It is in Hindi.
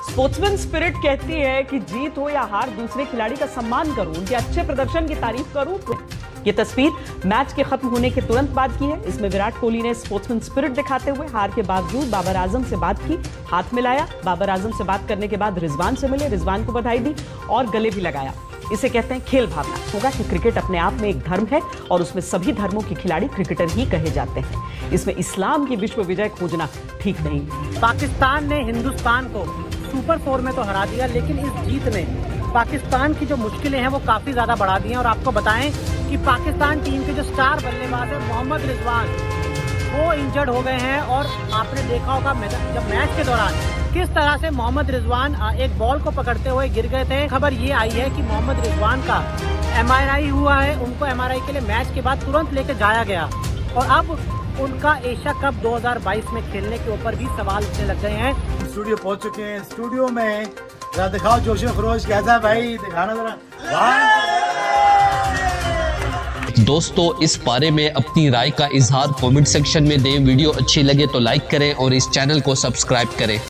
स्पोर्ट्समैन स्पिरिट कहती है कि जीत हो या हार, दूसरे खिलाड़ी का सम्मान करूं, उनके अच्छे प्रदर्शन की तारीफ करूं। ये तस्वीर मैच के खत्म होने के तुरंत बाद की है। इसमें विराट कोहली ने स्पोर्ट्समैन स्पिरिट दिखाते हुए हार के बावजूद बाबर आजम से बात की, हाथ मिलाया। बाबर आजम से बात करने के बाद रिजवान से मिले, रिजवान को बधाई दी और गले भी लगाया। इसे कहते हैं खेल भावना। होगा कि क्रिकेट अपने आप में एक धर्म है और उसमें सभी धर्मों के खिलाड़ी क्रिकेटर ही कहे जाते हैं। इसमें इस्लाम की विश्व विजय खोजना ठीक नहीं। पाकिस्तान ने हिंदुस्तान को सुपर 4 में तो हरा दिया, लेकिन इस जीत ने पाकिस्तान की जो मुश्किलें हैं वो काफी ज्यादा बढ़ा दी हैं। और आपको बताएं कि पाकिस्तान टीम के जो स्टार बल्लेबाज है मोहम्मद रिजवान, वो इंजर्ड हो गए हैं। और आपने देखा होगा जब मैच के दौरान किस तरह से मोहम्मद रिजवान एक बॉल को पकड़ते हुए गिर गए थे। खबर ये आई है कि मोहम्मद रिजवान का MRI हुआ है। उनको MRI के लिए मैच के बाद तुरंत लेकर जाया गया और अब उनका एशिया कप 2022 में खेलने के ऊपर भी सवाल उठने लग गए हैं। स्टूडियो पहुंच चुके हैं। स्टूडियो में जरा दिखाओ जोश खरोश कैसा है भाई, दिखाना जरा। दोस्तों, इस बारे में अपनी राय का इजहार कमेंट सेक्शन में दें। वीडियो अच्छी लगे तो लाइक करें और इस चैनल को सब्सक्राइब करें।